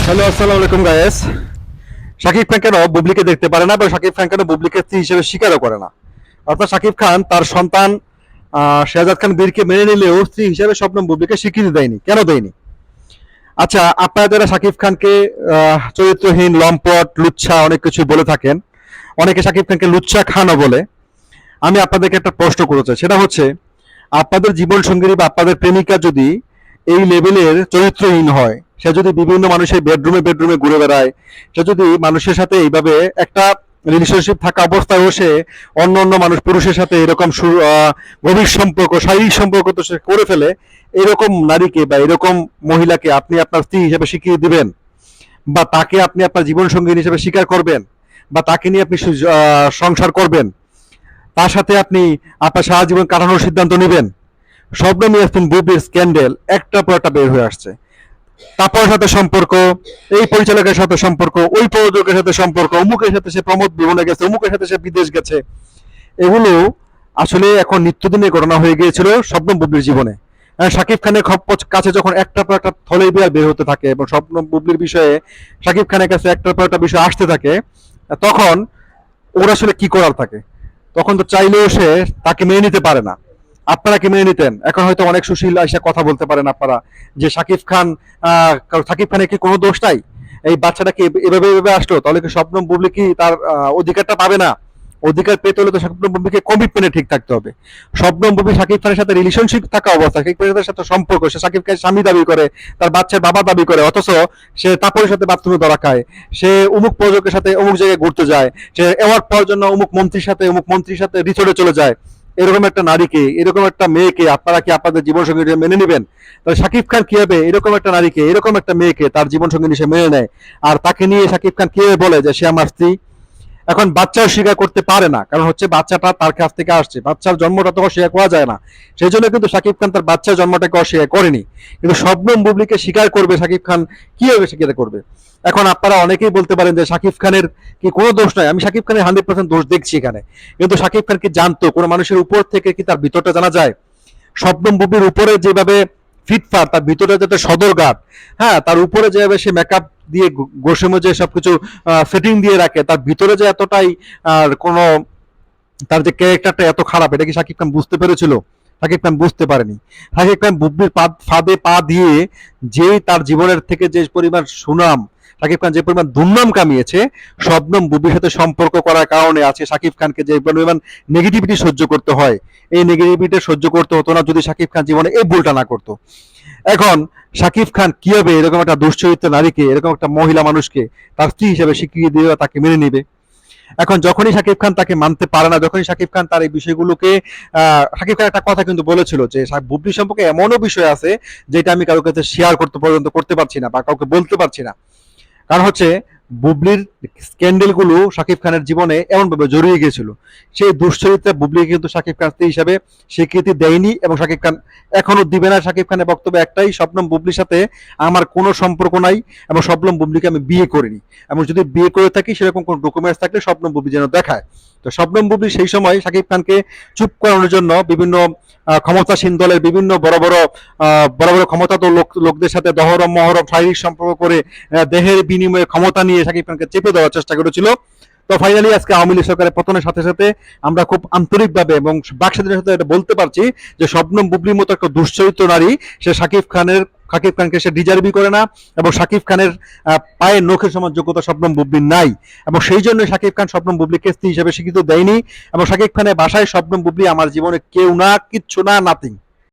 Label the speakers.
Speaker 1: Hello, আসসালামু আলাইকুম guys. Shakib Khan কেন বুবলিকে দেখতে পারে না বা শাকিব খান কেন বুবলিকে স্ত্রী হিসেবে স্বীকারও করে না? অর্থাৎ শাকিব খান তার সন্তান শাহজাদ খান বীরকে মেনে নিলেও স্ত্রী হিসেবে শবনম বুবলিকে স্বীকৃতি দেয়নি, কেন দেয়নি? আচ্ছা, আপনারা যারা শাকিব খানকে চরিত্রহীন, লম্পট, লুচ্ছা অনেক কিছু বলে থাকেন, অনেকে শাকিব খানকে লুচ্ছা খানও বলে, আমি আপনাদেরকে একটা প্রশ্ন করতে চাই। সেটা হচ্ছে, আপনাদের জীবন সঙ্গী বা আপনাদের প্রেমিকা যদি এই লেভেলের চরিত্রহীন হয়, সে যদি বিভিন্ন মানুষের বেডরুমে বেডরুমে ঘুরে বেড়ায়, সে যদি মানুষের সাথে এইভাবে একটা রিলেশনশিপ থাকা অবস্থায় সে অন্য অন্য মানুষ পুরুষের সাথে এরকম গভীর সম্পর্ক, শারীরিক সম্পর্ক তো সে করে ফেলে, এরকম নারীকে বা এরকম মহিলাকে আপনি আপনার স্ত্রী হিসেবে স্বীকৃতি দিবেন? বা তাকে আপনি আপনার জীবন সঙ্গী হিসেবে স্বীকার করবেন? বা তাকে নিয়ে আপনি সংসার করবেন? তার সাথে আপনি আপনার সারা জীবন কাটানোর সিদ্ধান্ত নেবেন? শবনম ইয়াসমিন বুবলির স্ক্যান্ডেল একটার পর একটা বের হয়ে আসছে। তারপরের সাথে সম্পর্ক, এই পরিচালকের সাথে সম্পর্ক, ওই প্রযোজকের সাথে সম্পর্ক, অমুকের সাথে সে প্রমোদ ভবনে গেছে, অমুকের সাথে সে বিদেশ গেছে। এগুলো আসলে এখন নিত্যদিনের ঘটনা হয়ে গিয়েছিল শবনম বুবলির জীবনে। শাকিব খানের কাছে যখন একটার পর একটা থলে বিয়ার বের হতে থাকে এবং শবনম বুবলির বিষয়ে শাকিব খানের কাছে একটার পর একটা বিষয় আসতে থাকে, তখন ওর আসলে কি করার থাকে? তখন তো চাইলেও সে তাকে মেনে নিতে পারে না। আপনারা কি মেনে নিতেন? এখন হয়তো অনেক সুশীল আইসা কথা বলতে পারেন আপনারা, যে শাকিব খানের কি কোনো দোষ নাই? এই বাচ্চাটা কি এভাবে এভাবে আসলো, তাহলে কি শবনম বুবলি কি তার অধিকারটা পাবে না? অধিকার পেতে হলে তো শবনম বুবলিকে কমিটমেন্টে ঠিক থাকতে হবে। শবনম বুবলি শাকিব খানের সাথে রিলেশনশিপ থাকা অবস্থা, শাকিব খানের সাথে সম্পর্ক, সে শাকিব খানের স্বামী দাবি করে, তার বাচ্চার বাবা দাবি করে, অথচ সে তাপরের সাথে বাথরুমে ধরা খায়, সে অমুক প্রযোজকের সাথে অমুক জায়গায় ঘুরতে যায়, সে অ্যাওয়ার্ড পাওয়ার জন্য অমুক মন্ত্রীর সাথে রিসোর্টে চলে যায়। এরকম একটা নারীকে, এরকম একটা মেয়েকে আপনারা কি আপনাদের জীবন সঙ্গী মেনে নেবেন? তাহলে শাকিব খান কিভাবে এরকম একটা নারীকে, এরকম একটা মেয়েকে তার জীবন সঙ্গী হিসেবে মেনে নেয়? আর তাকে নিয়ে শাকিব খান কিভাবে বলে যে সে আমার স্ত্রী? এখন বাচ্চাও স্বীকার করতে পারে না, কারণ হচ্ছে বাচ্চাটা তার কাছ থেকে আসছে, বাচ্চার জন্মটা তো অস্বীকার করা যায় না। সেই জন্য কিন্তু শাকিব খান তার বাচ্চার জন্মটাকে অস্বীকার করেনি। কিন্তু শবনম বুবলিকে স্বীকার করবে শাকিব খান, কিভাবে স্বীকার করবে? এখন আপনারা অনেকেই বলতে পারেন যে শাকিব খানের কি কোনো দোষ নাই, আমি শাকিব খানের 100% দোষ দেখছি এখানে। কিন্তু শাকিব খান কি জানতো কোনো মানুষের উপর থেকে কি তার ভিতরটা জানা যায়? শবনম বুবলির উপরে যেভাবে ফিটফাট, তার ভিতরে যাতে সদরঘাট, হ্যাঁ, তার উপরে যেভাবে সে মেকআপ দিয়ে ঘষে মজে সবকিছু সেটিং দিয়ে রাখে, তার ভিতরে যে এতটাই আর কোনো, তার যে ক্যারেক্টারটা এত খারাপ, এটা কি শাকিব খান বুঝতে পেরেছিল? শাকিব খান বুঝতে পারেনি। শাকিব খান বুবলির ফাঁদে পা দিয়ে যে তার জীবনের থেকে যে পরিমাণ সুনাম, শাকিব খান যে পরিমাণ দুর্নাম কামিয়েছে, শবনম বুবলির সাথে সম্পর্ক করার কারণে আছে শাকিব খানকে যে পরিমাণ নেগেটিভিটি সহ্য করতে হয়, এই নেগেটিভিটি সহ্য করতে হতো না যদি শাকিব খান জীবনে এই ভুলটা না করতো। এখন শাকিব খান কিভাবে এরকম একটা দুশ্চরিত্র নারীকে, এরকম একটা মহিলা মানুষকে তার স্ত্রী হিসেবে স্বীকৃতি দিয়ে তাকে মেনে নিবে? এখন যখনই শাকিব খান তাকে মানতে পারে না, যখনই শাকিব খান তার এই বিষয়গুলোকে, শাকিব খান একটা কথা কিন্তু বলেছিল যে বুবলি সম্পর্কে এমনও বিষয় আছে যেটা আমি কারোর কাছে শেয়ার করতে পর্যন্ত করতে পারছি না বা কাউকে বলতে পারছি না। কারণ হচ্ছে বুবলির স্ক্যান্ডেল গুলো শাকিব খানের জীবনে এমন ভাবে জড়িয়ে গিয়েছিল, সেই দুশ্চরিত্রা বুবলি কিন্তু শাকিব খান স্ত্রী হিসাবে স্বীকৃতি দেয়নি এবং শাকিব খান এখনো দিবে না। শাকিব খানের বক্তব্য একটাই, শবনম বুবলির সাথে আমার কোনো সম্পর্ক নাই এবং শবনম বুবলিকে আমি বিয়ে করিনি, এবং যদি বিয়ে করে থাকি সেরকম কোনো ডকুমেন্টস থাকলে শবনম বুবলি যেন দেখায়। তো শবনম বুবলি সেই সময় শাকিব খানকে চুপ করানোর জন্য বিভিন্ন ক্ষমতাসীন দলের বিভিন্ন বড় বড় ক্ষমতাধর লোকদের সাথে দহরম মহরম শারীরিক সম্পর্ক করে দেহের বিনিময়ে ক্ষমতা নিয়ে শাকিব খানকে চেপে দেওয়ার চেষ্টা করেছিল। তো ফাইনালি আজকে আওয়ামী লীগ সরকারের পতনের সাথে সাথে আমরা খুব আন্তরিকভাবে এবং বাকস্বাধীনের সাথে এটা বলতে পারছি যে শবনম বুবলির মতো একটা দুশ্চরিত্র নারী, সে শাকিব খানকে সে ডিজার্ভই করে না, এবং শাকিব খানের পায়ের নখের সমান যোগ্যতা শবনম বুবলির নাই, এবং সেই জন্য শাকিব খান শবনম বুবলিকে স্ত্রী হিসেবে স্বীকৃত দেয়নি। এবং শাকিব খানের বাসায় শবনম বুবলি আমার জীবনে কেউ না, কিচ্ছু না, নাথিং।